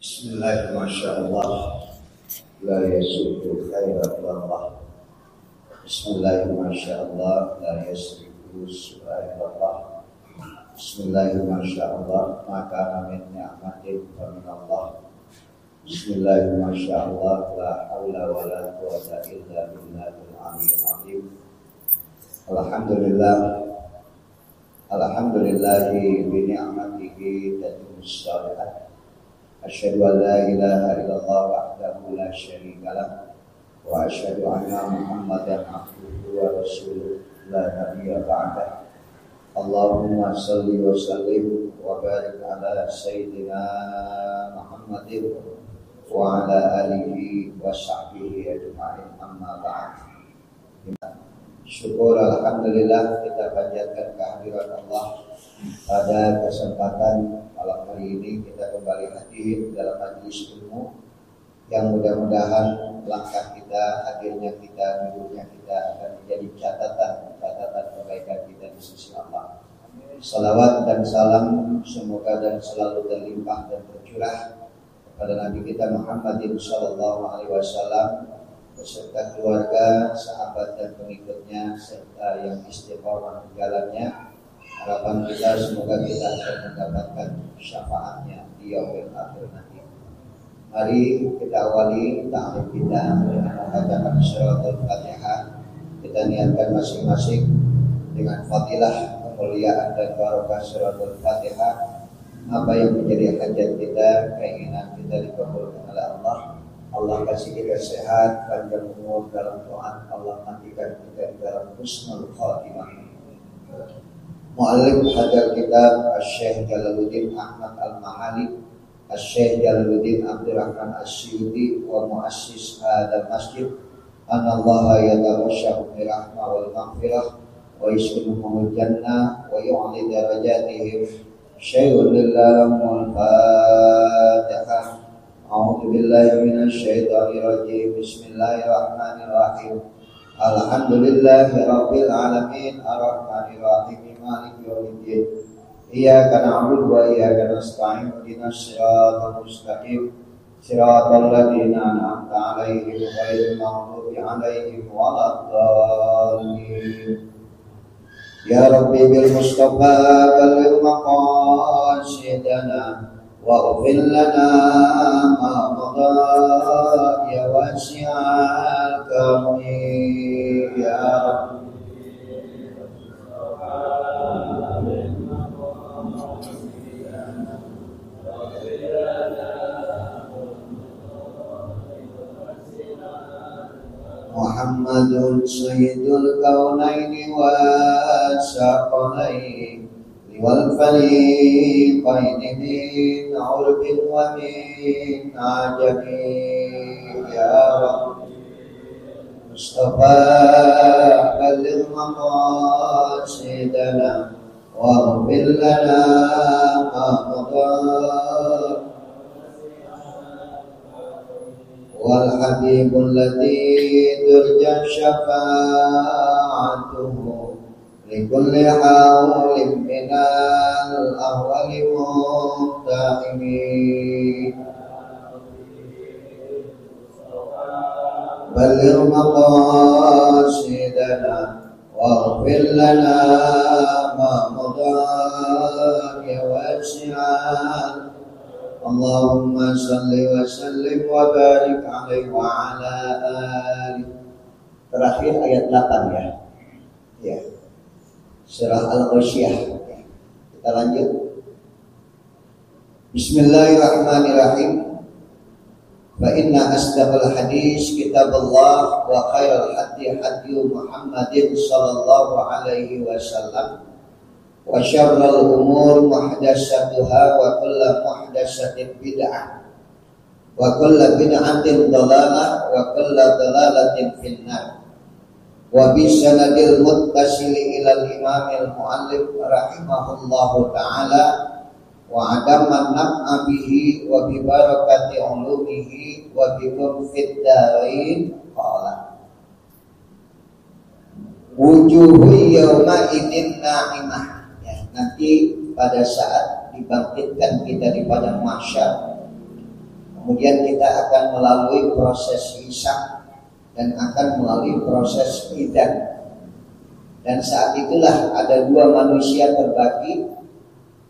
Bismillah, Masya Allah, la yasudu khairat Allah. Bismillah, Masya Allah, la yasudu su'airat Allah. Bismillah, Masya Allah, maka min ni'matin fa min Allah. Bismillah, Masya Allah, la hawla wa la quwwata illa billahil aliyyil azim. Alhamdulillahi bi ni'matihi tatimmus shalihat. Asyhadu an la ilaha illallah wahdahu la syarika lah wa asyhadu anna Muhammadan abduhu wa rasuluh la nabiyya ba'dah. Allahumma shalli wa sallim wa barik ala sayyidina Muhammadin wa ala alihi wa sahbihi ajma'in, amma ba'd. Syukur alhamdulillah, kita panjatkan kehadirat Allah pada kesempatan malam hari ini. Kita kembali hadir dalam majelis ilmu yang mudah-mudahan langkah kita, hadirnya kita, duduknya kita akan menjadi catatan kebaikan kita di sisi Allah. Salawat dan salam semoga dan selalu terlimpah dan tercurah kepada Nabi kita Muhammadin sallallahu alaihi wasallam beserta keluarga, sahabat dan pengikutnya serta yang istiqomah di jalannya. Harapan kita semoga kita akan mendapatkan syafaatnya di yaumil akhir nanti. Mari kita awali ta'lim kita dengan membacakan suratul Fatihah. Kita niatkan masing-masing dengan fadilah, kemuliaan dan barokah suratul Fatihah. Apa yang menjadi hajat kita, keinginan kita dikabulkan oleh Allah. Allah kasih kita sehat, panjang umur dalam taat. Allah matikan kita dalam husnul khatimah. Mu'allim hadar kitab Asy-Syaikh Jalaluddin Ahmad Al-Ma'ali, Asy-Syaikh Jalaluddin Abdurrahman As-Suyuti wa muassis hadal masjid. Anallaha yatawassahu bi rahmah wal maghfirah wa yuslimuhumul jannah wa yu'li darajatihim. Syai'un lillahul Fatihah. A'udzu billahi minasy syaithanir rajim. Bismillahirrahmanirrahim. Alhamdulillahi rabbil alamin, arrahmanir rahim, maliki yaumiddin. Iyyaka na'budu wa iyyaka nasta'in. Ihdinas siratal mustaqim. Siratal ladzina an'amta 'alaihim ghairil maghdubi 'alaihim waladdallin. Ya Rabbi bil Mustafa balligh maqasidana waghfir lana ma madha ya wasi'al karami ya Rabbi. Muhammadun sayyidul kaunaini wasaqalaini wal fariqaini min urbin wa min ajami ya Rabbi. Mustafa balligh maqasidana waghfir lana ma madha wal habibul ladzi turja syafa'atuhu likulli hawlin minal ahwali muqtahimi. Balligh maqasidana waghfir lana ma madha ya wasi'al. Allahumma salli wa sallim wa barik alaihi wa ala alihi. Terakhir ayat 8 ya. Ya. Surah Al-Ghasyiyah. Kita lanjut. Bismillahirrahmanirrahim. Fa inna asdaqal hadis kitabullah wa khairal hadi Muhammadin sallallahu alaihi wasallam. Wa syarrul umur muhdatsatuha wa kullu muhdatsatin bid'ah wa kullu bid'atin dhalalah wa kullu dhalalatin finnar. Wa bi sanadil muttasili ilal imamil muallif rahimahullahu ta'ala wa adaman naf'a bihi wa bi barakati ulumihi wa bi mufid darain qala wujuhu yawma idin na'imah. Nanti pada saat dibangkitkan kita di padang mahsyar Kemudian kita akan melalui proses hisab dan akan melalui proses mizan. Dan saat itulah ada dua manusia terbagi.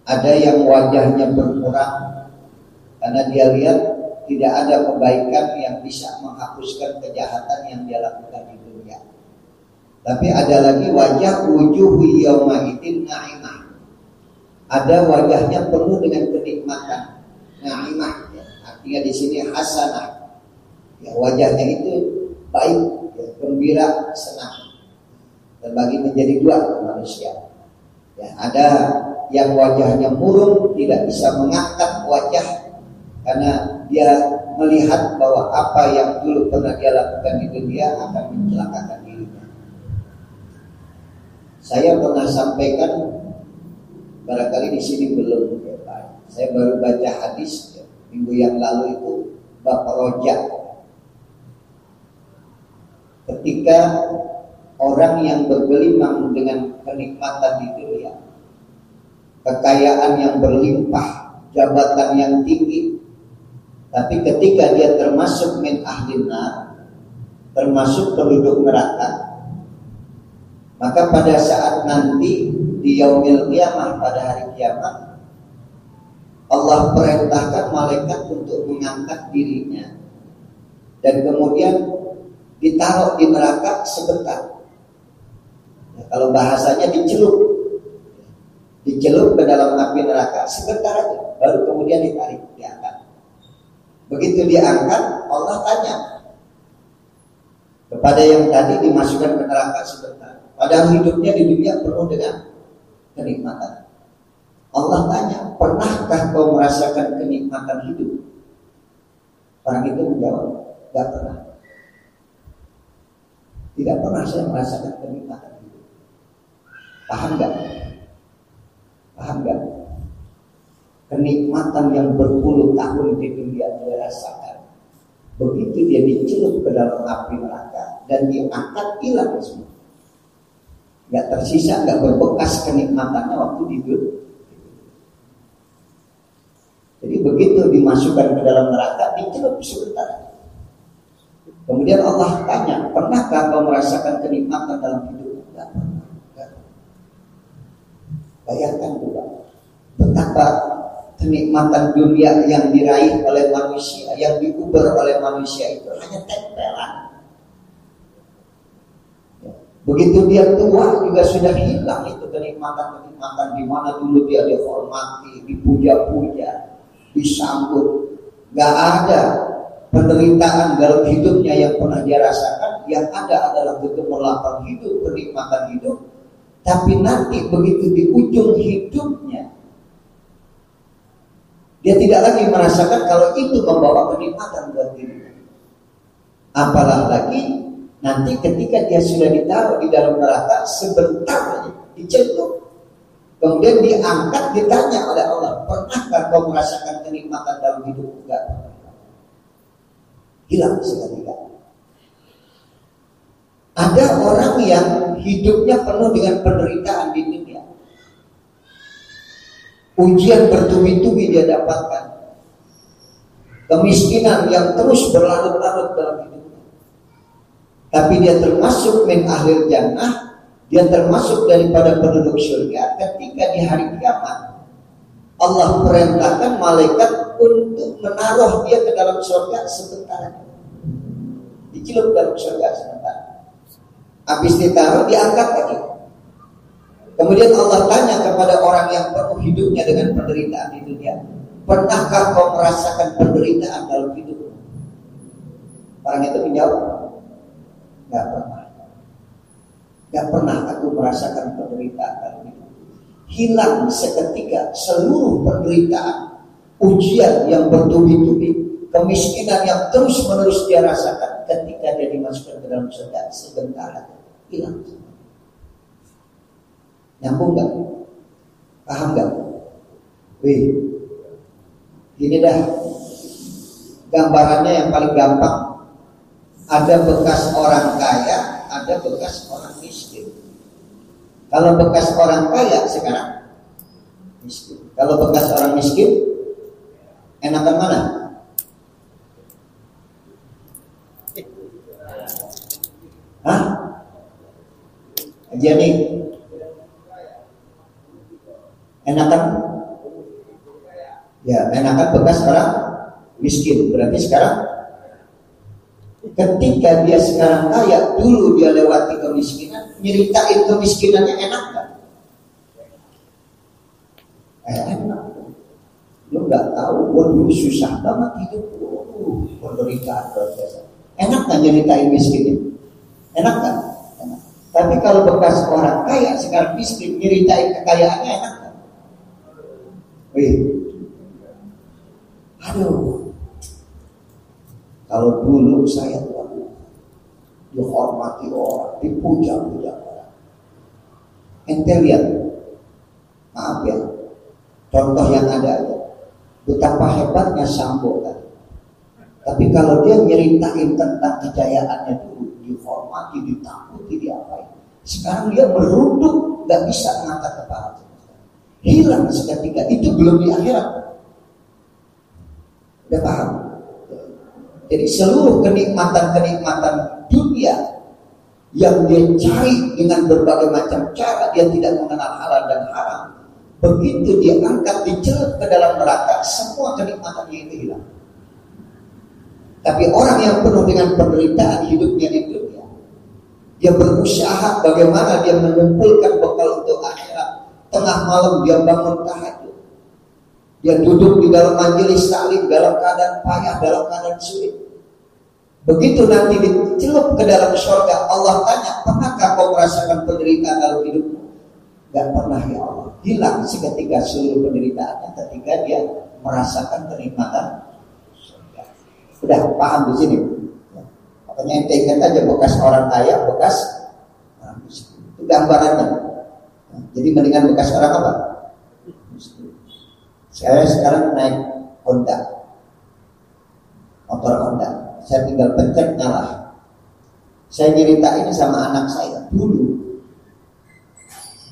Ada yang wajahnya berkurang karena dia lihat tidak ada kebaikan yang bisa menghapuskan kejahatan yang dia lakukan di dunia. Tapi ada lagi wajah wujuhu yauma idzin na'imah. Ada wajahnya penuh dengan kenikmatan, na'imah. Ya. Artinya di sini hasanah. Ya, wajahnya itu baik, ya, gembira, senang. Terbagi menjadi dua manusia. Ya, ada yang wajahnya murung, tidak bisa mengangkat wajah karena dia melihat bahwa apa yang dulu pernah dia lakukan di dunia akan mencelakakan dirinya. Saya pernah sampaikan, barangkali di sini belum, ya, Pak. Saya baru baca hadis ya, minggu yang lalu itu bab rojak. Ketika orang yang bergelimang dengan kenikmatan di dunia, kekayaan yang berlimpah, jabatan yang tinggi, tapi ketika dia termasuk min ahlin nar, termasuk penduduk neraka, maka pada saat nanti di yaumil qiyamah, pada hari kiamat, Allah perintahkan malaikat untuk mengangkat dirinya dan kemudian ditaruh di neraka sebentar. Ya, kalau bahasanya dicelup ke dalam api neraka sebentar aja, baru kemudian ditarik, diangkat. Begitu diangkat, Allah tanya kepada yang tadi dimasukkan ke neraka sebentar, padahal hidupnya di dunia penuh dengan kenikmatan. Allah tanya, pernahkah kau merasakan kenikmatan hidup? Orang itu menjawab, tidak pernah. Tidak pernah saya merasakan kenikmatan hidup. Paham gak? Paham gak? Kenikmatan yang berpuluh tahun di dunia dia rasakan. Begitu dia dicelup ke dalam api neraka dan diangkat, hilang semua. Gak tersisa, gak berbekas kenikmatannya waktu hidup. Jadi begitu dimasukkan ke dalam neraka, dicelup sebentar. Kemudian Allah tanya, pernahkah kau merasakan kenikmatan dalam hidup? Tidak pernah. Bayangkan juga betapa kenikmatan dunia yang diraih oleh manusia, yang diuber oleh manusia itu hanya tempelan. Begitu dia tua juga sudah hilang itu kenikmatan-kenikmatan di mana dulu dia dihormati, dipuja-puja, disambut. Gak ada penderitaan dalam hidupnya yang pernah dia rasakan. Yang ada adalah kegemerlapan hidup, kenikmatan hidup. Tapi nanti begitu di ujung hidupnya, dia tidak lagi merasakan kalau itu membawa kenikmatan buat dirinya. Apalagi nanti ketika dia sudah ditaruh di dalam neraka, sebentar dicelup, kemudian diangkat, ditanya oleh Allah, pernahkah kau merasakan kenikmatan dalam hidup? Enggak. Hilang seketika. Ada orang yang hidupnya penuh dengan penderitaan di dunia. Ujian bertubi-tubi dia dapatkan. Kemiskinan yang terus berlarut-larut dalam hidupnya. Tapi dia termasuk min ahlil jannah, dia termasuk daripada penduduk surga. Ketika di hari kiamat, Allah perintahkan malaikat untuk menaruh dia ke dalam surga sebentar. Dicelup dalam surga sebentar. Habis ditaruh, diangkat lagi. Kemudian Allah tanya kepada orang yang penuh hidupnya dengan penderitaan di dunia, pernahkah kau merasakan penderitaan dalam hidup? Orang itu menjawab, gak pernah. Gak pernah aku merasakan penderitaan dalam hidup. Hilang seketika seluruh penderitaan, ujian yang bertubi-tubi, kemiskinan yang terus-menerus dia rasakan ketika dia dimasukkan ke dalam surga sebentar. Hilang. Nyambung gak? Paham gak? Wih, ini dah gambarannya yang paling gampang. Ada bekas orang kaya, ada bekas orang miskin. Kalau bekas orang kaya sekarang miskin. Kalau bekas orang miskin, enakan mana? Iya nih. Enakan? Ya, enakan bekas orang miskin. Berarti sekarang ketika dia sekarang kaya, dulu dia lewati kemiskinan, nyeritain kemiskinannya enak kan? Enak. Lu nggak tahu, gua dulu susah banget hidup, penderitaan biasa. Enak kan nyeritain miskinnya? Enak kan? Enak. Tapi kalau bekas orang kaya sekarang miskin, nyeritain kekayaannya enak kan? Wih, aduh. Kalau dulu saya tuh dihormati orang, dipuja-puja orang. Ente lihat, maaf ya, contoh yang ada betapa hebatnya Sambo kan. Tapi kalau dia nyeritain tentang kejayaannya dulu, dihormati, ditakuti, diapain. Sekarang dia merunduk, nggak bisa mengangkat kepala. Hilang seketika, itu belum di akhirat. Udah paham? Jadi seluruh kenikmatan-kenikmatan dunia yang dia cari dengan berbagai macam cara, dia tidak mengenal halal dan haram. Begitu dia angkat, dicelup ke dalam neraka, semua kenikmatannya itu hilang. Tapi orang yang penuh dengan penderitaan hidupnya di dunia, dia berusaha bagaimana dia mengumpulkan bekal untuk akhirat. Tengah malam dia bangun tahajud, dia duduk di dalam majelis taklim dalam keadaan payah, dalam keadaan sulit. Begitu nanti dicelup ke dalam surga, Allah tanya, pernahkah kau merasakan penderitaan dalam hidupmu? Gak pernah ya Allah. Hilang seketika seluruh penderitaannya ketika dia merasakan kenikmatan surga. Udah paham di sini? Makanya ente ingat aja bekas orang kaya, bekas miskin. Itu gambarannya. Jadi mendingan bekas orang apa? Saya sekarang naik Honda, motor Honda. Saya tinggal pencet nyala. Saya nyeritain sama anak saya dulu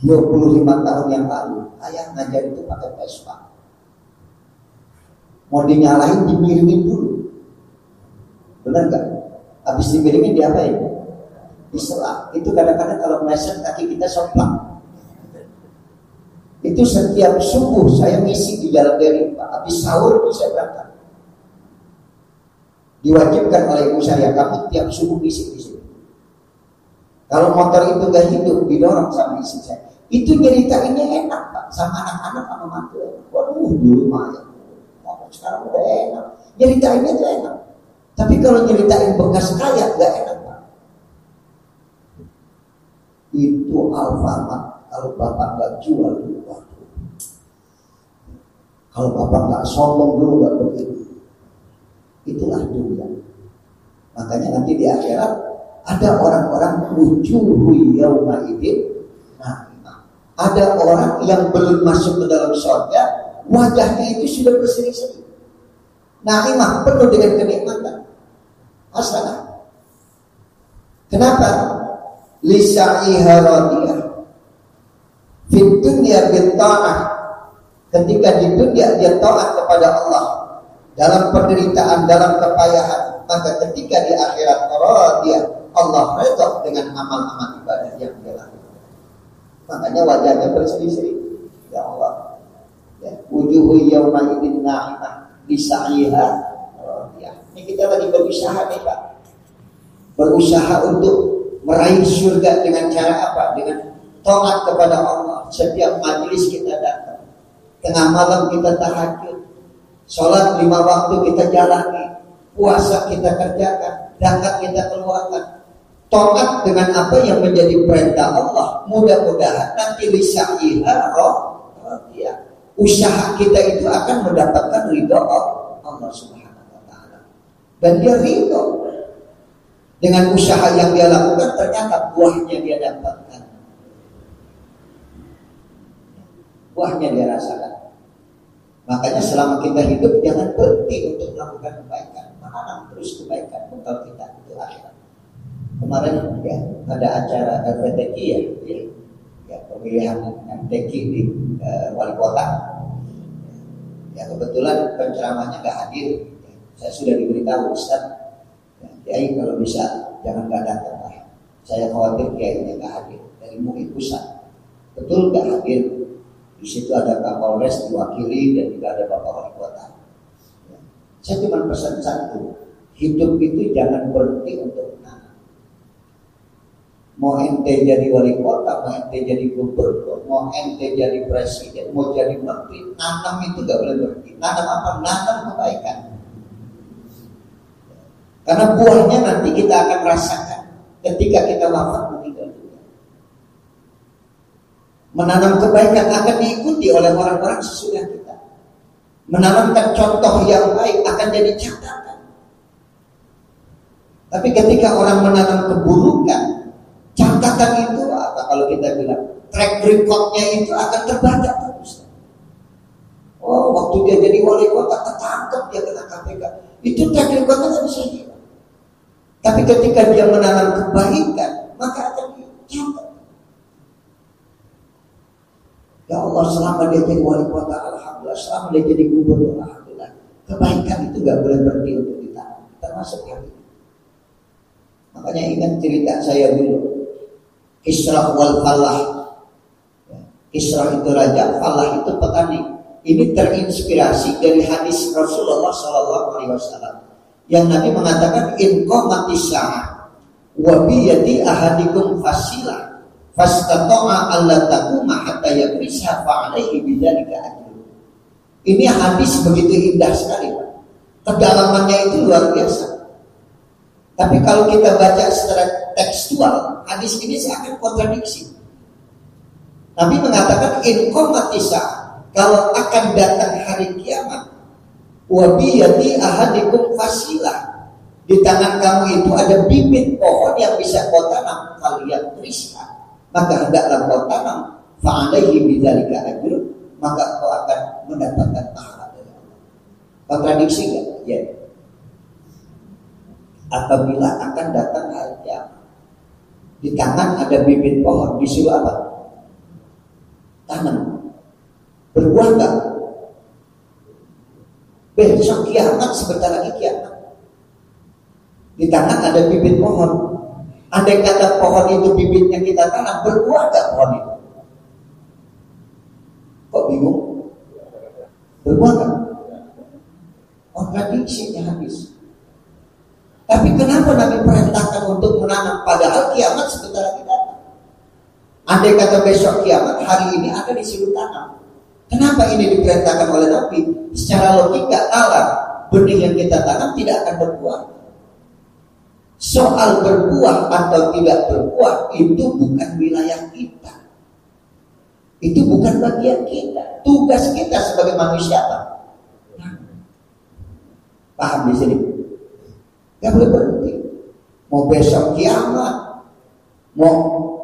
25 tahun yang lalu, ayah ngajar itu pakai Vespa. Mau dinyalain, dimiringin dulu. Benar gak? Habis dimiringin diapain? Diselak. Itu kadang-kadang kalau meleset kaki kita somplak. Itu setiap subuh saya ngisi di jalan dari Pak. Habis sahur saya berangkat. Diwajibkan oleh ibu saya, kamu tiap subuh ngisi di sini. Kalau motor itu gak hidup, didorong sama istri saya. Itu nyeritainnya enak Pak, sama anak-anak sama mantu. Waduh, dulu mah ya. Sekarang udah enak. Nyeritainnya itu enak. Tapi kalau nyeritain bekas kaya gak enak Pak. Itu Alfamart. Kalau bapak nggak jual dulu, kalau bapak nggak sombong dulu nggak begitu, itulah dunia. Makanya nanti di akhirat ada orang-orang wujuhu yauma idzin na'imah. Ada orang yang belum masuk ke dalam surga, wajahnya itu sudah berseri-seri. Na'imah penuh dengan kenikmatan. Hasanah. Kenapa? Lisa'iha radiyah. Di dunia binta'ah, ketika di dunia dia taat kepada Allah dalam penderitaan, dalam kepayahan, maka ketika di akhirat dia Allah redha dengan amal-amal ibadah yang dia lakukan. Makanya wajahnya berseri-seri. Ya Allah, ya, wujuhu yawma idzin na'imah lisa'iha radiyah. Ini kita lagi berusaha nih Pak, berusaha untuk meraih surga dengan cara apa? Dengan taat kepada Allah. Setiap majelis kita datang, tengah malam kita tahajud, sholat 5 waktu kita jalani, puasa kita kerjakan, zakat kita keluarkan, taat dengan apa yang menjadi perintah Allah. Mudah-mudahan nanti lisa'iha radiyah, usaha kita itu akan mendapatkan ridha Allah Subhanahu wa taala. Dan dia ridha dengan usaha yang dia lakukan, ternyata buahnya dia dapatkan. Buahnya dia rasakan. Makanya selama kita hidup jangan berhenti untuk melakukan kebaikan, menanam terus kebaikan bekal kita untuk akhirat. Kemarin ya ada acara RPTQ ya pemilihan MTQ di wali kota. Ya kebetulan penceramahnya nggak hadir. Saya sudah diberitahu Ustaz, ya, kalau bisa jangan nggak datang lah. Saya khawatir kiainya nggak hadir dari MUI pusat. Betul nggak hadir? Di situ ada Kapolres diwakili dan juga ada Bapak Wali Kota. Ya. Saya cuma pesan satu, hidup itu jangan berhenti untuk menanam. Mau ente jadi wali kota, mau ente jadi gubernur, mau ente jadi presiden, mau jadi menteri, nanam itu nggak boleh berhenti. Nanam apa? Nanam kebaikan. Karena buahnya nanti kita akan rasakan ketika kita wafat meninggal dunia. Menanam kebaikan akan diikuti oleh orang-orang sesudah kita. Menanamkan contoh yang baik akan jadi catatan. Tapi ketika orang menanam keburukan, catatan itu apa kalau kita bilang track recordnya itu akan terbaca terus. Oh, waktu dia jadi wali kota ketangkep dia kena KPK. Itu track recordnya nggak bisa hilang. Tapi ketika dia menanam kebaikan, maka akan dicatat. Ya Allah, selama dia jadi wali kota, alhamdulillah. Selama dia jadi gubernur, alhamdulillah. Kebaikan itu nggak boleh berhenti untuk ditanam. Termasuk hari ini. Makanya ingat cerita saya dulu. Kisrah wal Falah. Kisrah itu raja, Falah itu petani. Ini terinspirasi dari hadis Rasulullah SAW. Yang Nabi mengatakan in qamatis sa'ah wa bi yadi ahadikum fasilah fastata'a alla taquma hatta yabrisha fa alaihi bidzalika ajrun. Ini hadis begitu indah sekali, Pak. Kedalamannya itu luar biasa. Tapi kalau kita baca secara tekstual, hadis ini seakan kontradiksi. Nabi mengatakan in qamatis sa'ah, kalau akan datang hari kiamat, wa biyadi ahadikum fasilah, di tangan kamu itu ada bibit pohon yang bisa kau tanam, kalian risha, maka hendaklah kau tanam, fa alaihi bidzalika ajrun, maka kau akan mendapatkan pahala dari Allah. Kontradiksi enggak? Ya. Apabila akan datang hari kiamat, di tangan ada bibit pohon, disuruh apa? Tanam. Berbuah enggak? Besok kiamat, sebentar lagi kiamat. Di tangan ada bibit pohon. Andai kata pohon itu bibitnya kita tanam, berbuah gak pohon itu? Kok bingung? Berbuah gak? Kontradiksinya habis. Tapi kenapa Nabi perintahkan untuk menanam? Padahal kiamat sebentar lagi datang. Andai kata besok kiamat, hari ini ada disuruh tanam. Kenapa ini diperintahkan oleh Nabi? Secara logika alam, benih yang kita tanam tidak akan berbuah. Soal berbuah atau tidak berbuah itu bukan wilayah kita. Itu bukan bagian kita. Tugas kita sebagai manusia apa? Paham di sini? Gak boleh berhenti. Mau besok kiamat, mau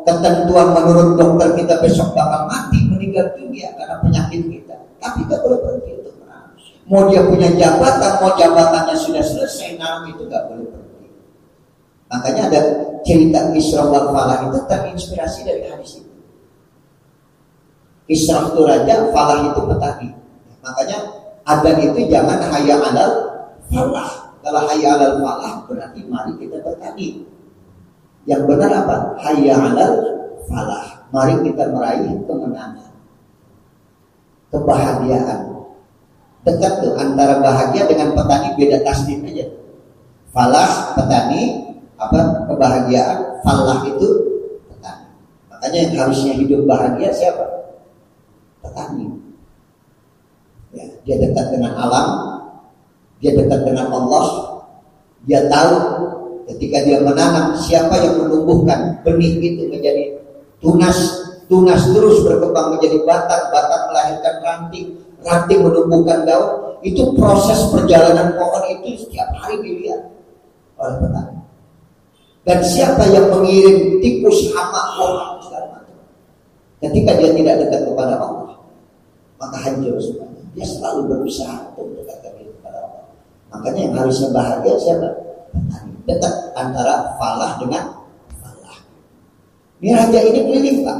ketentuan menurut dokter kita besok bakal mati, meninggal dunia karena penyakit kita. Tapi gak boleh berhenti untuk menanam. Mau dia punya jabatan, mau jabatannya sudah selesai, nanam itu gak boleh berhenti. Makanya ada cerita Kisrah wal Falah itu terinspirasi dari hadis itu. Kisrah itu raja, Falah itu petani. Makanya adzan itu jangan hayya alal falah. Kalau hayya alal falah berarti mari kita bertani. Yang benar apa? Hayya alal falah. Mari kita meraih kemenangan, kebahagiaan. Dekat tuh antara bahagia dengan petani, beda tasdid aja. Falah petani, apa kebahagiaan, falah itu petani. Makanya yang harusnya hidup bahagia siapa? Petani. Ya, dia dekat dengan alam, dia dekat dengan Allah, dia tahu ketika dia menanam, siapa yang menumbuhkan benih itu menjadi tunas terus berkembang menjadi batang melahirkan ranting menumbuhkan daun. Itu proses perjalanan pohon itu setiap hari dilihat oleh petani. Dan siapa yang mengirim tikus, hama, orang segala macam. Ketika dia tidak dekat kepada Allah, maka hancur semuanya. Dia selalu berusaha untuk dekat kepada Allah. Makanya yang harusnya bahagia siapa? Petani. Dekat antara falah dengan falah. Ini raja ini keliling, Pak.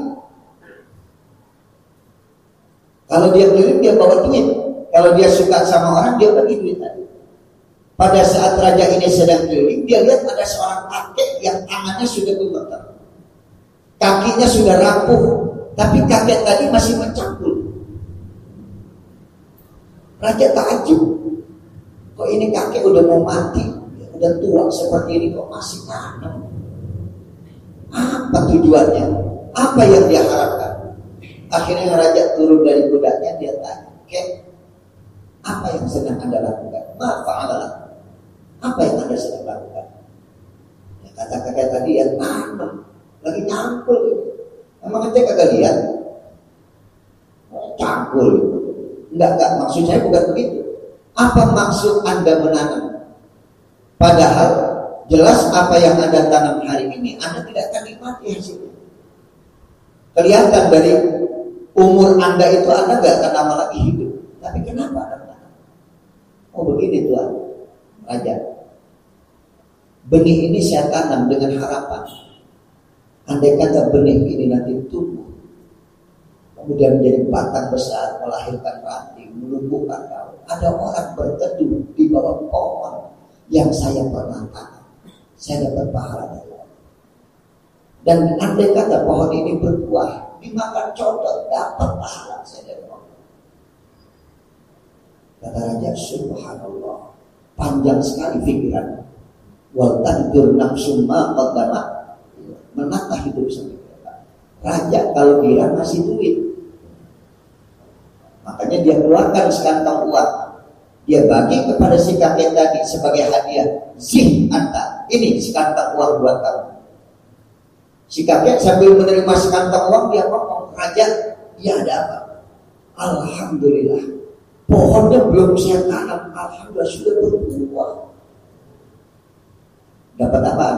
Kalau dia keliling, dia bawa duit. Kalau dia suka sama orang, dia bagi duit tadi. Pada saat raja ini sedang keliling, dia lihat ada seorang kakek yang tangannya sudah gemetar. kakinya sudah rapuh, tapi kakek tadi masih mencangkul. Raja takjub, kok ini kakek udah mau mati, udah tua seperti ini kok masih nanam. Apa tujuannya? Apa yang dia harapkan? Akhirnya raja turun dari kudanya, dia tanya, "Kek, apa yang sedang Anda lakukan?" "Mafa'alah." "Apa yang Anda sedang lakukan?" Ya, kata kakek tadi, "Ya nanam, lagi nyangkul." Emang ente kagak lihat? Cangkul. Enggak, maksud saya bukan begitu. Apa maksud Anda menanam? Padahal jelas apa yang Anda tanam hari ini Anda tidak akan nikmati hasilnya. Kelihatan dari umur Anda itu Anda nggak akan lama lagi hidup. Tapi kenapa Anda menanam? Oh begini Tuhan, Raja. Benih ini saya tanam dengan harapan, andai kata benih ini nanti tumbuh, kemudian menjadi batang besar, melahirkan ranting, menumbuhkan daun. Ada orang berteduh di bawah pohon yang saya pernah tanam. Saya dapat pahala dari Allah. Dan andai kata pohon ini berbuah, dimakan contoh, dapat pahala saya dari Allah. Kata Raja, subhanallah, panjang sekali pikiran. Wal tandur nafsum ma qaddamat, menata hidup sampai kita. Raja kalau dia ngasih duit, makanya dia keluarkan sekantong uang, dia bagi kepada si kakek tadi sebagai hadiah. Zih anta, ini sekantong uang buat kamu. Si kakek sambil menerima sekantong uang, dia ngomong, "Raja, ya ada apa?" "Alhamdulillah, pohonnya belum saya tanam, alhamdulillah sudah berbuah." Dapat apaan?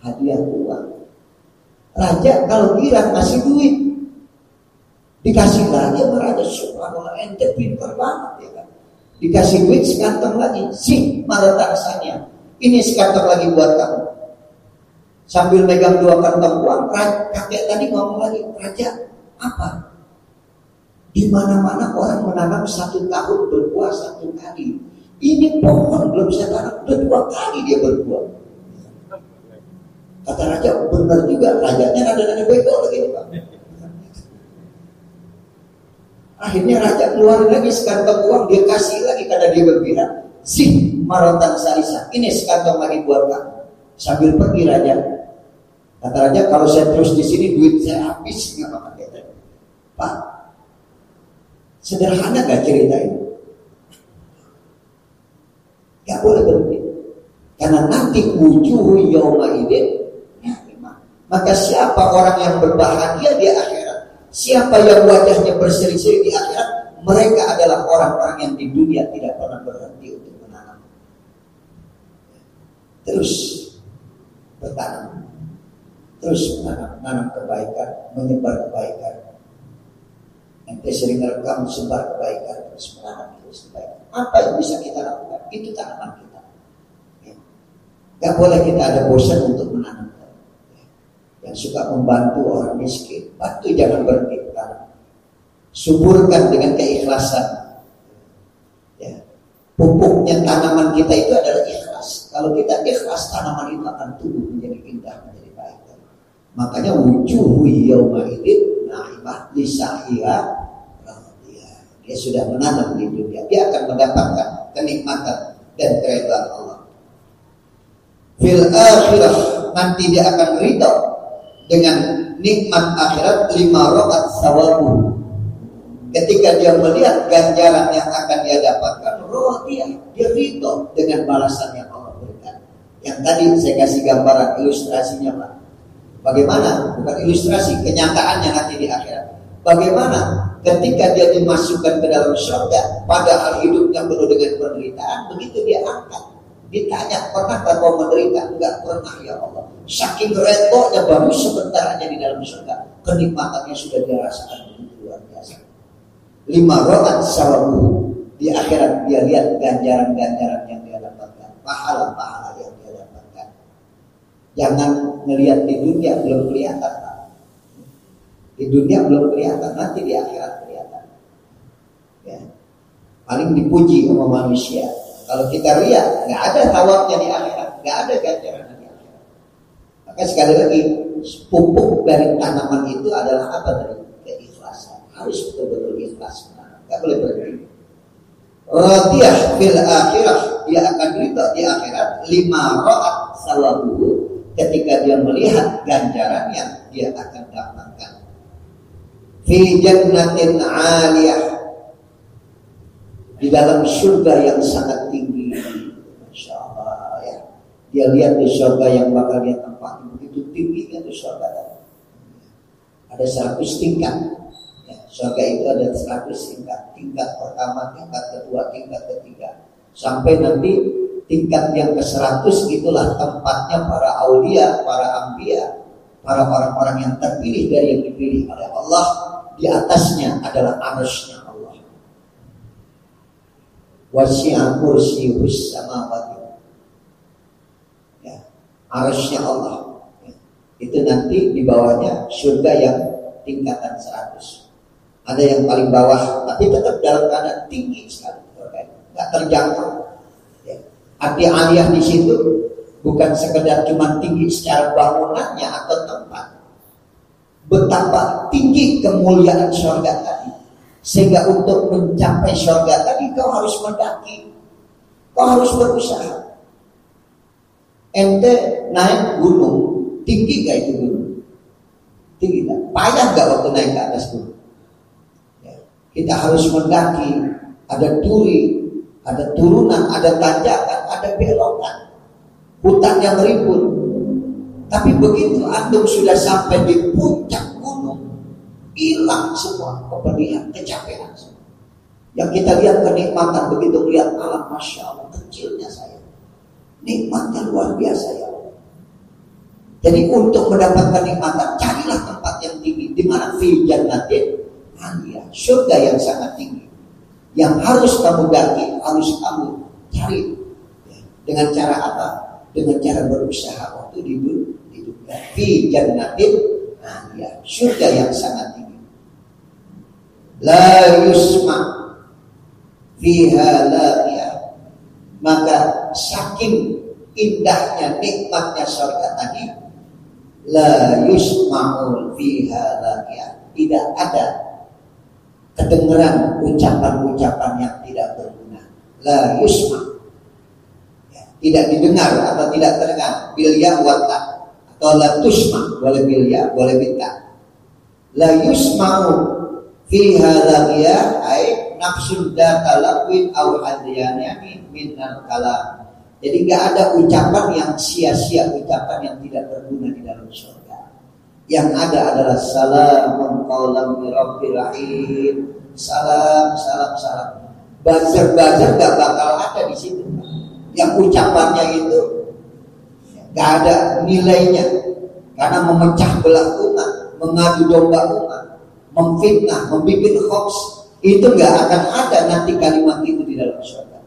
Hadiah uang. Raja kalau girang ngasih duit, dikasih lagi sama raja, subhanallah, ente pintar banget ya kan. Dikasih duit sekantong lagi, sih marotaksanya, ini sekantong lagi buat kamu. Sambil megang 2 kantong uang, kakek tadi ngomong lagi, "Raja, apa? Di mana-mana orang menanam 1 tahun berbuah 1 kali. Ini pohon belum saya tanam, udah 2 kali dia berbuah." Kata raja, "Benar juga, rajanya ada bego lagi Pak." Akhirnya raja keluarin lagi sekantong uang, dia kasih lagi karena dia gembira. "Sih marotan salisa, ini sekantong lagi buat kamu." Sambil pergi raja. Kata raja, "Kalau saya terus di sini duit saya habis." Nggak apa-apa. Pak, sederhana gak cerita ini? Gak boleh berhenti. Karena nanti wujuhu yauma idin. Maka siapa orang yang berbahagia di akhirat, siapa yang wajahnya berseri-seri di akhirat, mereka adalah orang-orang yang di dunia tidak pernah berhenti untuk menanam. Terus bertanam, terus menanam kebaikan, menyebar kebaikan. Ente sering rekam sebar kebaikan, terus menanam terus kebaikan. Apa yang bisa kita lakukan? Itu tanaman kita. Gak boleh kita ada bosan untuk menanam. Yang suka membantu orang miskin, bantu, jangan berhenti. Suburkan dengan keikhlasan. Ya. Pupuknya tanaman kita itu adalah ikhlas. Kalau kita ikhlas, tanaman itu akan tumbuh menjadi indah, menjadi baik. Makanya wujuhu yauma idzin na'imah lisahiha radiyah. Dia sudah menanam di dunia, dia akan mendapatkan kenikmatan dan keridhaan Allah. Fil akhirah, nanti dia akan ridha dengan nikmat akhirat, 5 rakaat sawabu. Ketika dia melihat ganjaran yang akan dia dapatkan, dia ridha dengan balasan yang Allah berikan. Yang tadi saya kasih gambaran ilustrasinya Pak. Bagaimana? Bukan ilustrasi, kenyataannya nanti di akhirat. Bagaimana ketika dia dimasukkan ke dalam surga, padahal hidupnya penuh dengan penderitaan, begitu dia angkat, ditanya, "Pernah kau menderita?" "Enggak pernah ya Allah." Saking redhonya, baru sebentar aja di dalam surga, kenikmatannya sudah dia rasakan begitu luar biasa. 5 rakaat sawabu. Di akhirat dia lihat ganjaran-ganjaran yang dia dapatkan, pahala-pahala yang dia dapatkan. Jangan ngelihat di dunia belum kelihatan Pak. Di dunia belum kelihatan, nanti di akhirat kelihatan. Ya. Paling dipuji sama manusia. Kalau kita lihat, nggak ada tawabnya di akhirat, nggak ada ganjaran di akhirat. Maka sekali lagi, pupuk dari tanaman itu adalah apa tadi? Keikhlasan. Harus betul-betul ikhlas. Nggak boleh berhenti. Radiyah fil akhirah, dia akan ridha di akhirat. Lima ra'at sawabuhu, ketika dia melihat ganjaran yang dia akan dapatkan. Fi jannatin 'aliyah, di dalam surga yang sangat tinggi. Masya Allah ya. Dia lihat di surga yang bakal dia tempati, begitu tingginya di surga. Ada 100 tingkat. Ya, surga itu ada 100 tingkat. Tingkat pertama, tingkat kedua, tingkat ketiga. Sampai nanti tingkat yang ke-100 itulah tempatnya para aulia, para anbiya, para orang-orang yang terpilih dari yang dipilih oleh Allah. Di atasnya adalah arsy-Nya Allah. Wasi'a kursiyyus samawati. Ya, arsy-Nya Allah. Ya. Itu nanti di bawahnya surga yang tingkatan 100. Ada yang paling bawah, tapi tetap dalam keadaan tinggi sekali, nggak terjangkau. Ya. Arti aliyah di situ bukan sekedar cuma tinggi secara bangunannya atau tempat. Betapa tinggi kemuliaan surga tadi, sehingga untuk mencapai surga tadi kau harus mendaki, kau harus berusaha. Ente naik gunung, tinggi gak itu gunung? Tinggi gak? Payah gak waktu naik ke atas gunung? Ya. Kita harus mendaki, ada duri, ada turunan, ada tanjakan, ada belokan, hutan yang rimbun. Tapi begitu antum sudah sampai di puncak gunung, hilang semua kepedihan, kecapean semua. Yang kita lihat kenikmatan, begitu lihat alam, Masya Allah, kecilnya saya, nikmatnya luar biasa ya Allah. Jadi untuk mendapatkan nikmatan, carilah tempat yang tinggi, di mana fi jannatin 'aliyah, surga yang sangat tinggi, yang harus kamu daki, harus kamu cari. Dengan cara apa? Dengan cara berusaha waktu di dunia. Fi jannatin 'aliyah, surga yang sangat tinggi. La yusma fiha laqiyah, maka saking indahnya nikmatnya surga tadi, la yusma'u fiha laqiyah, tidak ada kedengaran ucapan-ucapan yang tidak berguna. La yusma', ya, tidak didengar atau tidak terdengar. Bilya wata atau la tusma', boleh bilya, boleh bita. La yusma'u fiha laqiyah ay nafsun datalaqwin aw hadiyani minal kalam. Jadi nggak ada ucapan yang sia-sia, ucapan yang tidak berguna di dalam surga. Yang ada adalah salamun qaulan min rabbir rahim. Salam, salam, salam. Buzzer-buzzer nggak bakal ada di situ. Yang ucapannya itu nggak ada nilainya, karena memecah belah umat, mengadu domba umat, memfitnah, membikin hoax, itu nggak akan ada nanti kalimat itu di dalam surga.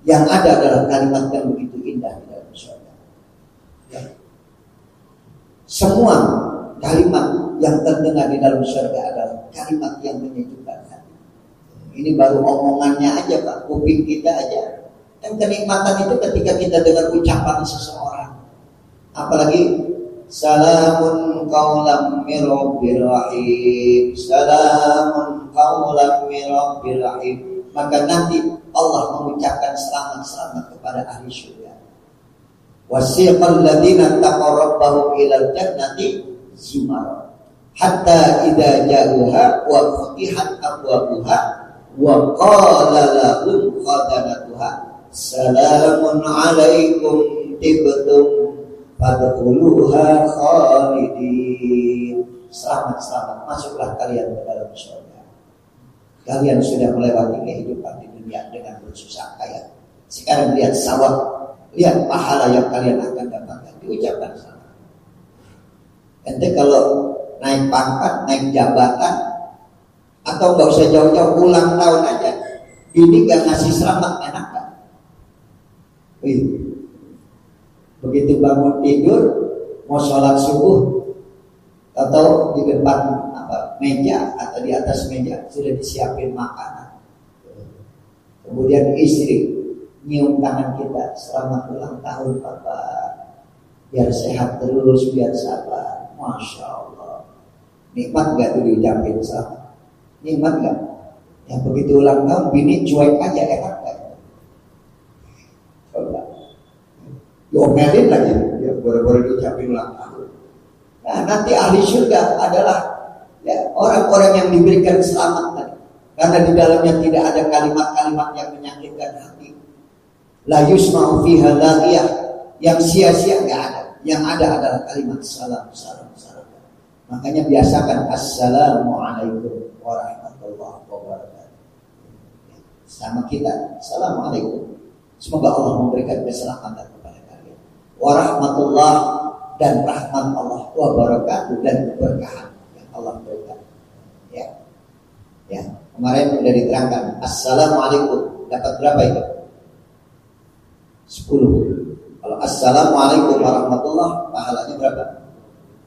Yang ada adalah kalimat yang begitu indah di dalam surga. Ya. Semua kalimat yang terdengar di dalam surga adalah kalimat yang menyejukkan hati. Ini baru omongannya aja Pak, kuping kita aja. Dan kenikmatan itu ketika kita dengar ucapan seseorang. Apalagi salamun qaulan min rabbir rahim, salamun qaulan min rabbir rahim. Maka nanti Allah mengucapkan selamat-selamat kepada ahli surga. Wasiqal ladzina taqaw rabbahum ilal jannati zumara hatta idza ja'uha wa futihat abwabuha wa qala lahum khadanatuha salamun alaikum tibtum fadkhuluha khalidin. Selamat-selamat, masuklah kalian ke dalam surga. Kalian sudah melewati kehidupan di dunia dengan bersusah payah. Sekarang lihat sawab, lihat pahala yang kalian akan dapatkan. Diucapkan selamat. Ente kalau naik pangkat, naik jabatan, atau nggak usah jauh-jauh, ulang tahun aja, ini nggak ngasih selamat, enak kan? Begitu bangun tidur, mau sholat subuh, atau di depan meja atau di atas meja sudah disiapin makanan. Kemudian istri nyium tangan kita, selamat ulang tahun Papa, biar sehat terus, biar sabar. Masya Allah. Nikmat gak tuh diucapin salam? Nikmat gak? Yang begitu ulang tahun bini cuek aja, enak gak? Coba diomelin lagi, ya baru-baru diucapin ulang tahun. Nah nanti ahli surga adalah ya, orang-orang yang diberikan selamat tadi. Karena di dalamnya tidak ada kalimat-kalimat yang menyakitkan hati. La yusma'u fiha laghiyah, yang sia-sia nggak ada. Yang ada adalah kalimat salam, salam, salam. Makanya biasakan assalamualaikum warahmatullahi wabarakatuh. Sama kita, assalamualaikum. Semoga Allah memberikan keselamatan kepada kalian. Warahmatullahi dan rahmat Allah wabarakatuh dan keberkahan yang Allah berikan. Ya, ya. Kemarin sudah diterangkan. Assalamualaikum dapat berapa itu? 10. Kalau assalamualaikum warahmatullahi pahalanya berapa?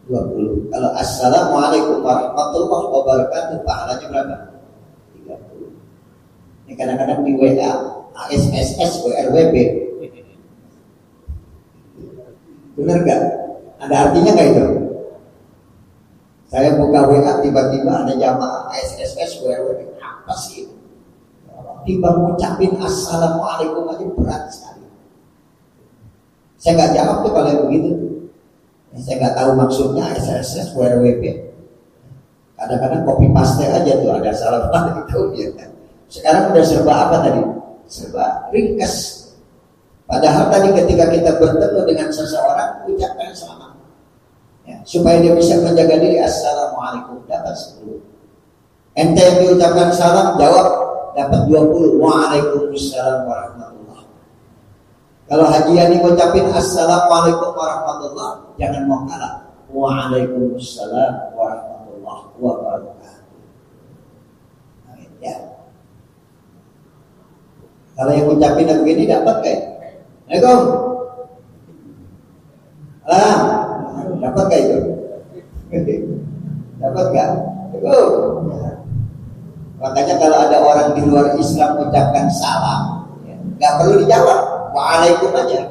20. Kalau assalamualaikum warahmatullahi wabarakatuh pahalanya berapa? 30. Ini kadang-kadang di WA, ASSS, WRWB. Benar gak? Ada artinya gak itu? Saya buka WA tiba-tiba ada jamaah ASSS, WRWB. Apa sih? Tiba ngucapin assalamualaikum aja berat sekali. Saya nggak jawab tuh kalau yang begitu. Saya nggak tahu maksudnya SSS, WRWP. Kadang-kadang copy paste aja tuh ada assalamualaikum ya kan. Sekarang udah serba apa tadi? Serba ringkas. Padahal tadi ketika kita bertemu dengan seseorang ucapkan selamat. Ya, supaya dia bisa menjaga diri. Assalamualaikum dapat 10. Ente yang diucapkan salam jawab dapat 20. Waalaikumsalam warahmatullahi. Kalau hajian ngucapin assalamualaikum warahmatullahi, jangan mau kalah. Waalaikumsalam warahmatullahi wabarakatuh. Ya. Kalau yang ngucapin begini dapat kayak Assalamualaikum. Dapat kayak itu? Dapat gak? Makanya kalau ada orang di luar Islam ucapkan salam, nggak perlu dijawab, waalaikum aja.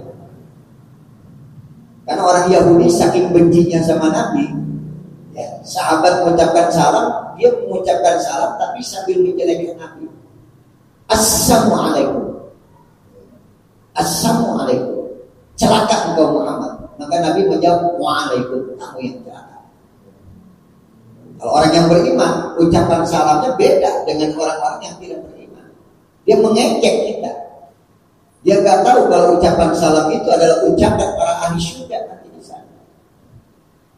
Karena orang Yahudi saking bencinya sama Nabi, ya, sahabat mengucapkan salam, dia mengucapkan salam tapi sambil menjelekan Nabi. Assalamualaikum, assalamualaikum, celaka engkau Muhammad. Maka Nabi menjawab, waalaikum, kamu yang celaka. Kalau orang yang beriman, ucapan salamnya beda dengan orang-orang yang tidak beriman. Dia mengejek kita. Dia nggak tahu kalau ucapan salam itu adalah ucapan para ahli surga nanti di sana.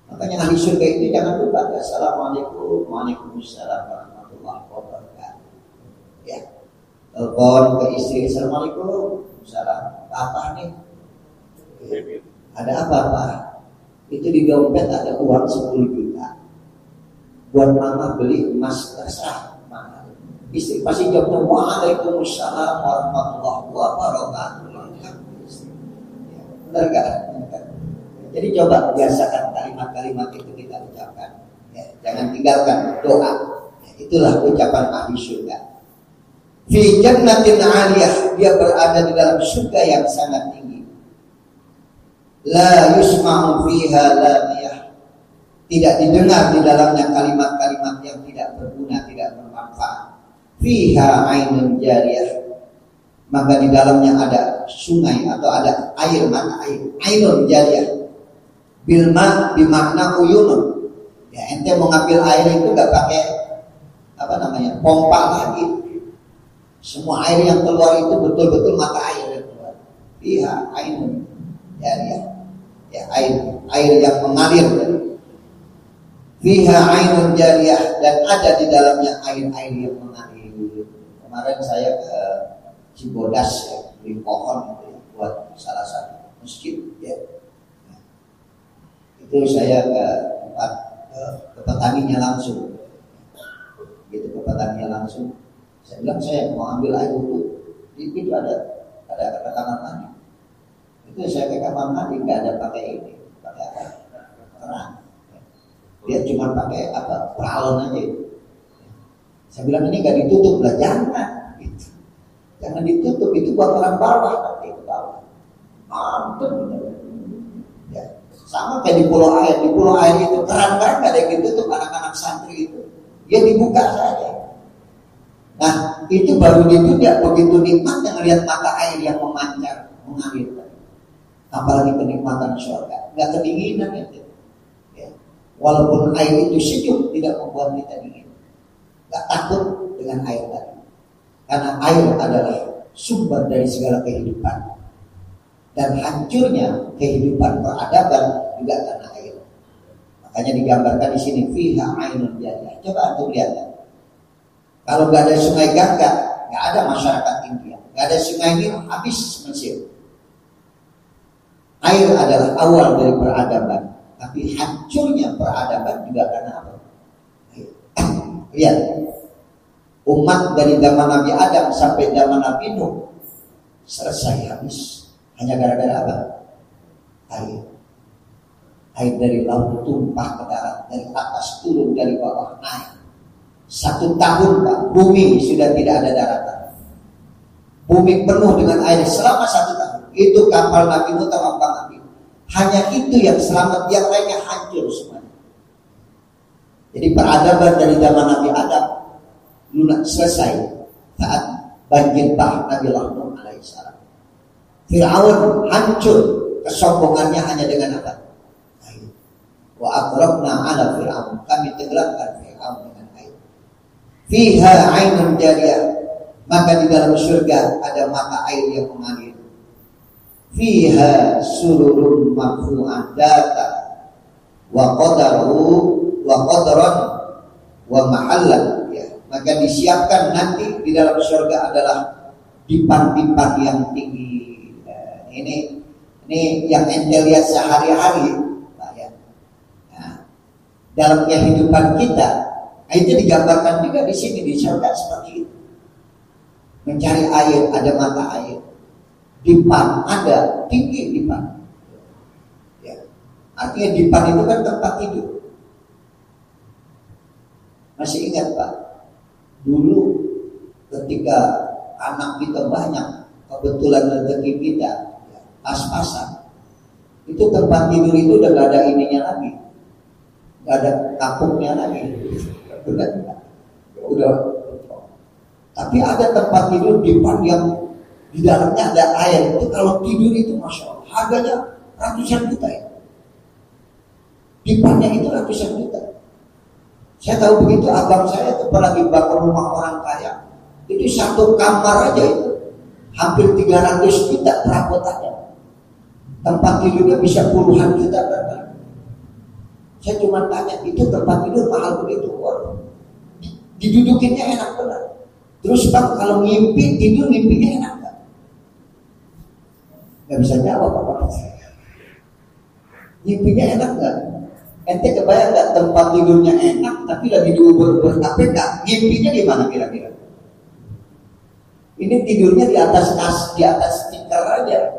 Makanya ahli surga itu jangan lupa. Assalamualaikum, waalaikumsalam warahmatullahi wabarakatuh. Ya, telepon ke istri, assalamualaikum, salam. Apa nih? Ada apa? Itu di dompet ada uang 10 juta. Buat mama beli emas terserah mana. Istri pasti jawabnya waalaikumsalam warahmatullahi wabarakatuh. Benar gak? Jadi coba biasakan kalimat-kalimat itu kita ucapkan. Ya, jangan tinggalkan doa. Ya, itulah ucapan ahli surga. Fi jannatin 'aliyah, dia berada di dalam surga yang sangat tinggi. La yusma'u fiha laghiyah. Tidak didengar di dalamnya kalimat-kalimat yang tidak berguna, tidak bermanfaat. Fiha ainun jariyah. Maka di dalamnya ada sungai atau ada air, mata air. Ainun jariyah. Bilma bimakna uyunun. Ya, ente mau ngambil air itu gak pakai pompa lagi. Semua air yang keluar itu betul-betul mata air yang keluar. Fiha ainun jariyah. Ya, air yang mengalir. Fiha ainun jariyah, dan ada di dalamnya air-air yang mengalir. Kemarin saya ke Cibodas ya, beli pohon gitu, ya, buat salah satu masjid ya. Nah, itu saya ke tempat ke petaninya langsung. Gitu, ke petaninya langsung. Saya bilang saya mau ambil air wudhu. Itu ada kamar mandi. Itu saya ke kamar mandi nggak ada pakai ini, pakai apa? Keran. Dia cuma pakai peralon aja. Saya bilang ini nggak ditutup lah, jangan. Gitu. Jangan ditutup, itu buat orang bawah nanti ke bawah. Mantap. Ya. Sama kayak di Pulau Air. Di Pulau Air itu keran-keran nggak ada yang ditutup, anak-anak santri itu. Ya dibuka saja. Nah, itu baru di dunia begitu nikmatnya ngelihat mata air yang memancar, mengalir. Apalagi kenikmatan surga, nggak kedinginan itu. Ya. Walaupun air itu sejuk, tidak membuat kita dingin. Nggak takut dengan air tadi. Karena air adalah sumber dari segala kehidupan. Dan hancurnya kehidupan peradaban juga karena air. Makanya digambarkan di sini fiha ainun jariyah. Coba antum lihat. Kalau nggak ada sungai Gangga, nggak ada masyarakat India. Nggak ada sungai Nil, habis Mesir. Air adalah awal dari peradaban. Tapi hancurnya peradaban juga karena apa? Air. Lihat. Umat dari zaman Nabi Adam sampai zaman Nabi Nuh selesai habis. Hanya gara-gara apa? Air. Air dari laut tumpah ke darat, dari atas turun, dari bawah naik. 1 tahun Pak, bumi sudah tidak ada daratan. Bumi penuh dengan air selama 1 tahun. Itu kapal Nabi Nuh terombang Nabi. Hanya itu yang selamat, yang lainnya hancur semuanya. Jadi peradaban dari zaman Nabi Adam lunak selesai saat banjir bah Nabi Nuh alaihissalam. Fir'aun hancur kesombongannya hanya dengan apa? Air. Wa aqrabna ala Fir'aun, kami tenggelamkan Fir'aun dengan air. Fiha ainun jariyah, maka di dalam surga ada mata air yang mengalir. Fiha sururun marfu'adata wa qadaru wa qadaran wa mahallan, ya. Maka disiapkan nanti di dalam surga adalah dipan-dipan yang tinggi. Ini yang ente lihat sehari-hari, Pak, ya. Nah, dalam kehidupan kita, itu digambarkan juga di sini di surga seperti itu. Mencari air, ada mata air. Dipan ada, tinggi dipan. Ya. Artinya dipan itu kan tempat tidur. Masih ingat Pak? Dulu ketika anak kita banyak, kebetulan rezeki kita pas-pasan, itu tempat tidur itu udah gak ada ininya lagi, gak ada kapuknya lagi, udah. Tapi ada tempat tidur dipan yang di dalamnya ada air. Itu kalau tidur itu masya Allah, harganya ratusan juta ya. Dipannya itu ratusan juta. Saya tahu begitu, abang saya tuh pernah dibangun rumah orang kaya, itu 1 kamar aja itu hampir 300 juta perabotannya. Tempat tidurnya bisa puluhan juta berapa. Saya cuma tanya, itu tempat tidur mahal begitu? Waduh, didudukinnya enak benar. Terus Bang, kalau ngimpi tidur, ngimpinya enak gak? Gak bisa jawab apa-apa. Ngimpinya enak gak? Ente kebayang gak tempat tidurnya enak, tapi lagi diuber-uber KPK, ngimpinya gimana kira-kira? Ini tidurnya di atas tikar aja.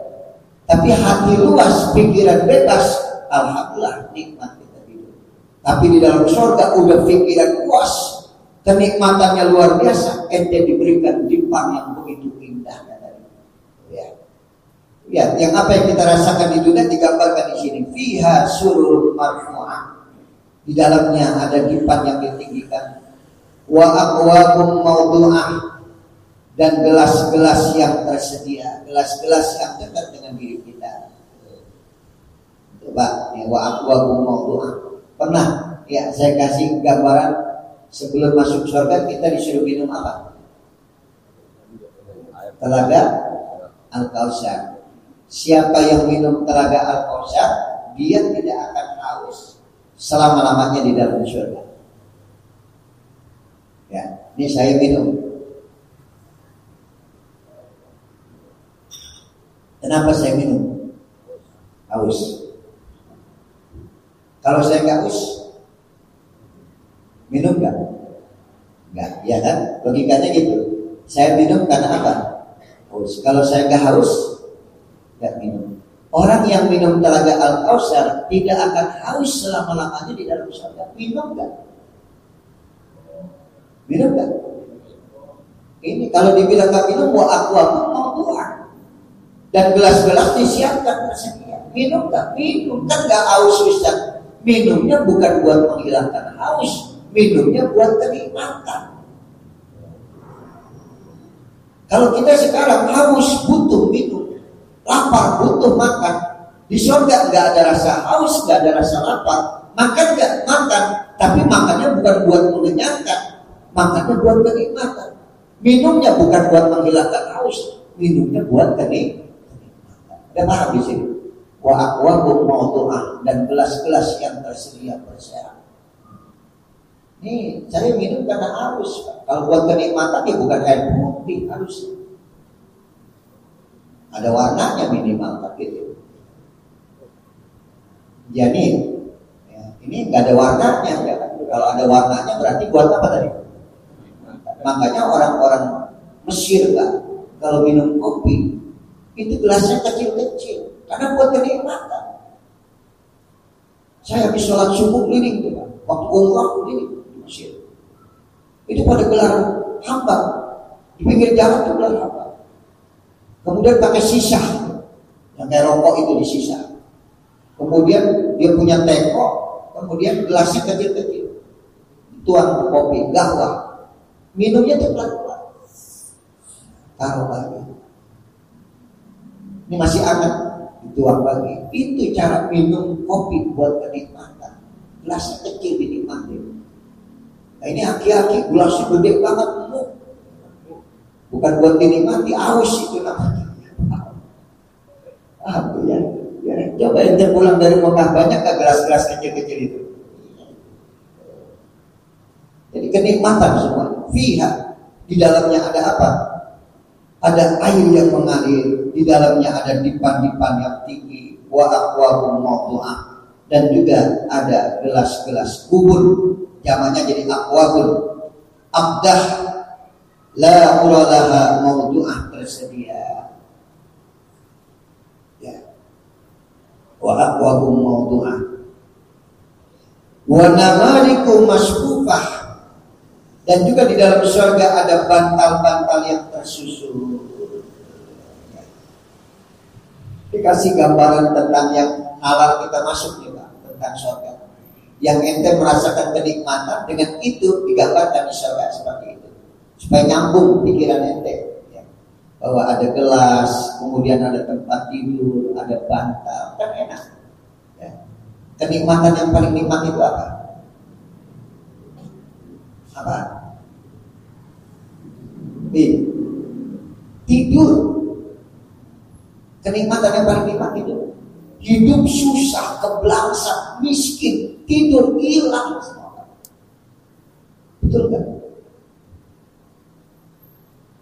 Tapi hati luas, pikiran bebas, alhamdulillah nikmat kita tidur. Tapi di dalam surga udah pikiran luas, kenikmatannya luar biasa. Ente diberikan dipan yang begitu indah tadi. Ya, yang apa yang kita rasakan di dunia digambarkan di sini. Fiha sururun marfu'ah. Di dalamnya ada dipan yang ditinggikan. Wa aqwabun mawdu'ah. Dan gelas-gelas yang tersedia, gelas-gelas yang dekat dengan diri kita. Coba, ya, wa aqwabun mawdu'ah. Pernah ya saya kasih gambaran sebelum masuk surga kita disuruh minum apa? Telaga Al-Kautsar. Siapa yang minum telaga Al-Kautsar, dia tidak akan haus selama-lamanya di dalam surga. Ya, ini saya minum. Kenapa saya minum? Haus. Kalau saya nggak haus, minum nggak? Nggak, ya kan? Logikanya gitu. Saya minum karena apa? Haus. Kalau saya nggak haus, nggak minum. Orang yang minum telaga Al-Kautsar tidak akan haus selama-lamanya di dalam surga. Minum nggak? Minum nggak? Ini kalau dibilang nggak minum, wa aqwa mau. Dan gelas-gelas disiapkan tersedia. Minum nggak? Minum, kan nggak haus Ustaz. Minumnya bukan buat menghilangkan haus, minumnya buat kenikmatan. Kalau kita sekarang haus butuh minum, lapar butuh makan. Di surga nggak ada rasa haus, nggak ada rasa lapar. Makan nggak? Makan, tapi makannya bukan buat mengenyangkan, makannya buat kenikmatan. Minumnya bukan buat menghilangkan haus, minumnya buat kenikmatan. Udah paham di sini? Wa aqwabun mawdu'ah, dan gelas-gelas yang tersedia berserakan. Nih, saya minum karena haus. Kalau buat kenikmatan ya bukan air putih, harus ada warnanya minimal, tapi itu. Jadi ya, ini nggak ada warnanya, ya kan? Kalau ada warnanya berarti buat apa tadi? Makanya orang-orang Mesir kan, kalau minum kopi itu gelasnya kecil-kecil karena buat kenikmatan. Saya habis sholat subuh keliling tuh, waktu umrah keliling di Mesir. Itu pada gelar hambang di pinggir jalan itu gelar hambang. Kemudian pakai sisa, yang kayak rokok itu di sisa. Kemudian dia punya teko, kemudian gelasnya kecil-kecil, tuang kopi, gawah, minumnya tuh pelan-pelan, taruh lagi. Ini masih hangat, dituang lagi. Itu cara minum kopi buat kenikmatan. Gelasnya kecil dinikmati. Nah ini aki-aki gelasnya gede banget, bukan buat dinikmati, aus itu namanya. Apa ya? Coba ente pulang dari Mekah, banyak gak gelas-gelas kecil-kecil itu? Jadi kenikmatan semua. Fiha, di dalamnya ada apa? Ada air yang mengalir, di dalamnya ada dipan-dipan yang tinggi, wa aqwabun mawdu'ah, dan juga ada gelas-gelas kubur, jamannya jadi aqwabun. Abdah la uralaha mawdu'ah, tersedia. Ya. Wa aqwabun mawdu'ah. Wa namariku masfufah, dan juga di dalam surga ada bantal-bantal yang tersusun. Dikasih gambaran tentang yang nalar kita masuk nih Pak, tentang surga. Yang ente merasakan kenikmatan, dengan itu digambarkan di surga seperti itu, supaya nyambung pikiran ente ya. Bahwa ada gelas, kemudian ada tempat tidur, ada bantal, kan enak ya. Kenikmatan yang paling nikmat itu apa? Apa? Tidur. Kenikmatan yang paling nikmat itu. Hidup susah, kebelangsang, miskin, tidur hilang semua. Betul kan?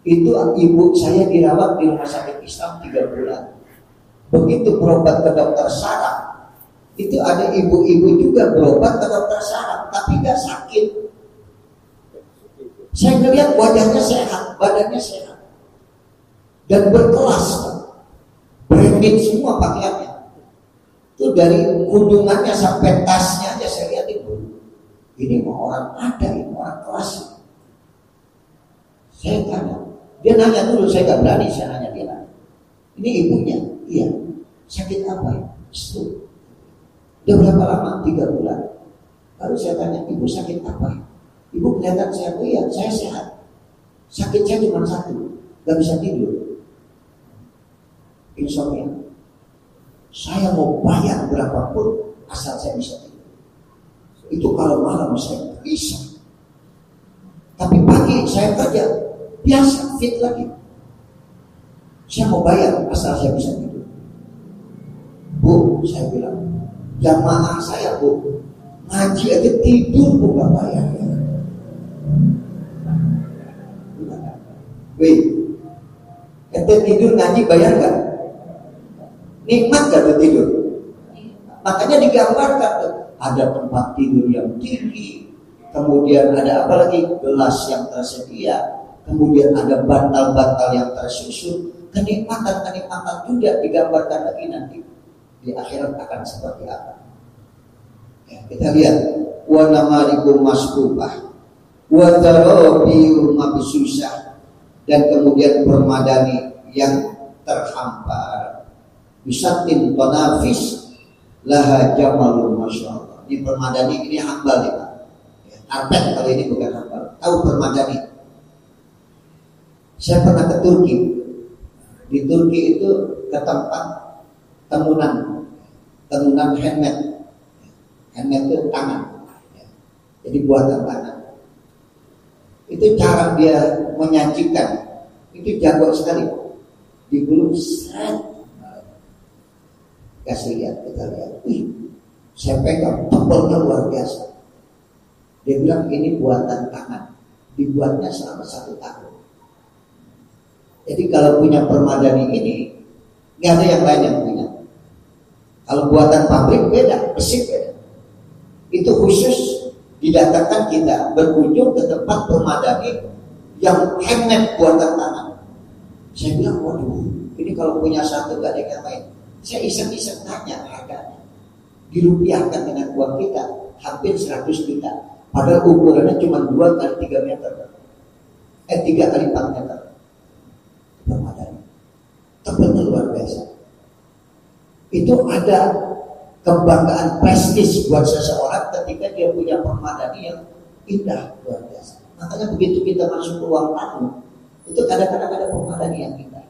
Itu ibu saya dirawat di rumah sakit Islam 3 bulan. Begitu berobat ke dokter saraf, itu ada ibu-ibu juga berobat ke dokter saraf, tapi gak sakit. Saya ngelihat wajahnya sehat, badannya sehat, dan berkelas, branded semua pakaiannya. Itu dari kudungannya sampai tasnya aja saya lihat itu. Ini mau orang ada, ini orang kelas. Saya tanya, dia nanya dulu, saya nggak berani, saya nanya dia. Ini ibunya, iya. Sakit apa? Stroke. Udah berapa lama? 3 bulan. Lalu saya tanya, ibu sakit apa? Ibu kelihatan sehat. Oh iya, saya sehat. Sakit saya cuma satu, gak bisa tidur. Insomnia. Saya mau bayar berapapun asal saya bisa tidur. Itu kalau malam saya bisa. Tapi pagi saya kerja biasa, fit lagi. Saya mau bayar asal saya bisa tidur. Bu, saya bilang, jamaah saya bu, ngaji aja tidur bu gak bayar. Wih, ente tidur ngaji bayar gak? Nikmat gak tuh tidur? Makanya digambarkan tuh, ada tempat tidur yang tinggi, kemudian ada apa lagi? Gelas yang tersedia, kemudian ada bantal-bantal yang tersusun. Kenikmatan-kenikmatan juga digambarkan lagi nanti di akhirat akan seperti apa. Ya, kita lihat, wa namarikum masbubah wa tarabiyum mabsusah, dan kemudian permadani yang terhampar, Bisatin tonafis laha jamalun masyaallah. Ini permadani, ini hambal ya Pak. Karpet kalau ini bukan hambal. Tahu permadani? Saya pernah ke Turki. Di Turki itu ke tempat tenunan handmade. Handmade itu tangan. Jadi buatan tangan. Itu cara dia menyajikan. Itu jago sekali. Digulung set. Kasih lihat, kita lihat. Saya pegang, tebelnya luar biasa. Dia bilang ini buatan tangan. Dibuatnya selama 1 tahun. Jadi kalau punya permadani ini, nggak ada yang lain yang punya. Kalau buatan pabrik beda, besi beda. Itu khusus didatangkan kita berkunjung ke tempat permadani yang handmade buatan tangan. Saya bilang, waduh, ini kalau punya satu gak ada yang lain. Saya iseng-iseng tanya harganya. Dirupiahkan dengan uang kita hampir 100 juta. Padahal ukurannya cuma 2 kali 3 meter. 3 kali 4 meter. Permadani. Tebelnya luar biasa. Itu ada kebanggaan prestis buat seseorang ketika dia punya permadani yang indah luar biasa. Makanya begitu kita masuk ke ruang tamu, itu kadang-kadang ada permadani yang indah.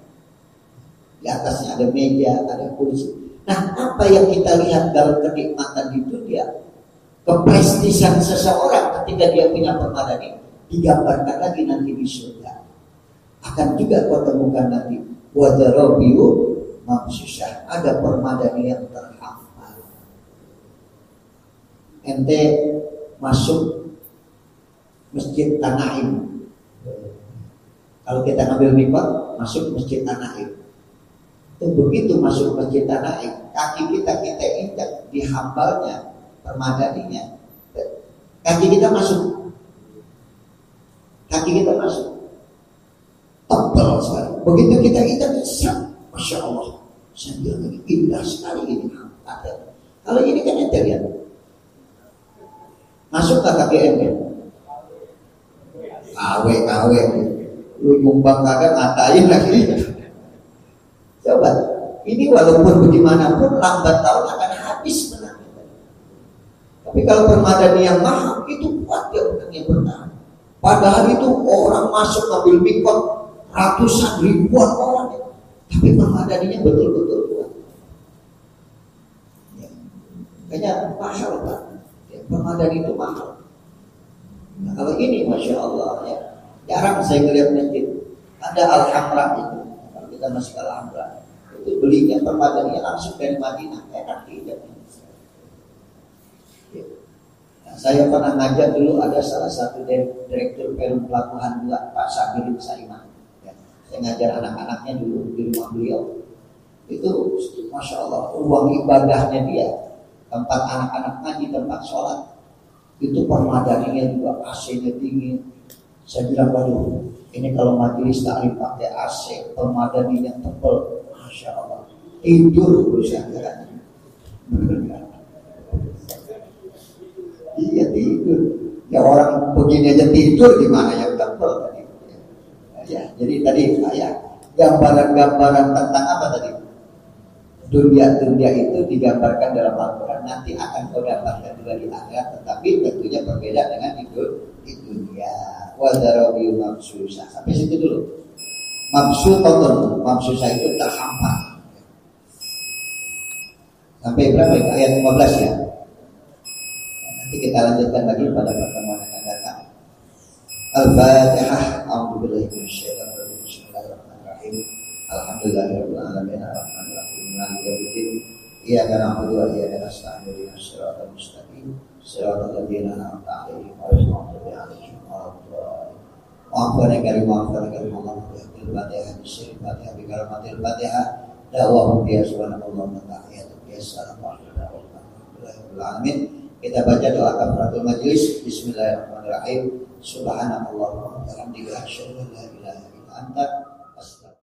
Di atasnya ada meja, ada kursi. Nah, apa yang kita lihat dalam kenikmatan di dunia, keprestisan seseorang ketika dia punya permadani digambarkan lagi nanti di surga. Akan juga kau temukan nanti wadarabiu mabsusah, ada permadani yang terhafal. Ente masuk Masjid Tanaim. Kalau kita ngambil mikot, masuk Masjid Tanaim. Itu begitu masuk Masjid Tanaim, kaki kita injak di hambalnya, permadaninya. Kaki kita masuk. Tebal sekali. Begitu kita injak, Masya Allah. Saya bilang lagi indah sekali ini. Kalau ini kan ente lihat. Masuk ke kaki ente. Kawe. Lu nyumbang kagak ngatain lagi. Coba, ini walaupun bagaimanapun lambat tahun akan habis menangnya. Tapi kalau permadani yang mahal itu kuat dia menangnya bertahan. Padahal itu orang masuk ambil mikot ratusan ribuan orang. Tapi permadaninya betul-betul kuat. Ya. Kayaknya mahal Pak. Ya, permadani itu mahal. Nah, kalau ini Masya Allah ya, jarang saya melihat masjid. Ada Al-Hamra itu. Kalau kita masuk ke Al-Hamra, itu belinya permadaninya langsung dari Madinah. Enak tidak. Ya. Nah, saya pernah ngajar dulu ada salah satu direktur Perum Pelabuhan 2, Pak Sabirin Saiman. Ya. Saya ngajar anak-anaknya dulu di rumah beliau. Itu Masya Allah, ruang ibadahnya dia, tempat anak-anak ngaji, tempat sholat. Itu permadaninya juga AC-nya dingin. Saya bilang, waduh, ini kalau majelis taklim pakai AC, permadaninya tebal, Masya Allah, tidur berusaha kan? Iya tidur. Ya orang begini aja tidur, gimana yang tebal tadi? Ya, jadi tadi ya gambaran-gambaran tentang apa tadi? Dunia itu digambarkan dalam Al-Quran, nanti akan kau dapatkan juga di akhirat, tetapi tentunya berbeda dengan di dunia. Wadarabiu mabsusah. Sampai situ dulu. Mabsusah itu terhampar. Sampai berapa? Ayat 15 ya. Nanti kita lanjutkan lagi pada pertemuan yang akan datang. Al-Fatihah. A'udzubillahi minasyaitonir rajim. Bismillahirrahmanirrahim. Alhamdulillahirabbil alamin arrahmanir rahim maliki yaumiddin iyyaka na'budu wa iyyaka nasta'in ihdinas siratal mustaqim siratal ladzina an'amta 'alaihim ghairil maghdubi 'alaihim waladdallin. Maghfirah karim Allah bil Fatihah bismillahir rahmanir rahim da'wahum bi subhanallahi wa ta'ala Bismillahirrahmanirrahim alamin. Kita baca doa kafaratul majlis. Bismillahirrahmanirrahim. Subhanallah wa bihamdihi asyhadu an la ilaha illa anta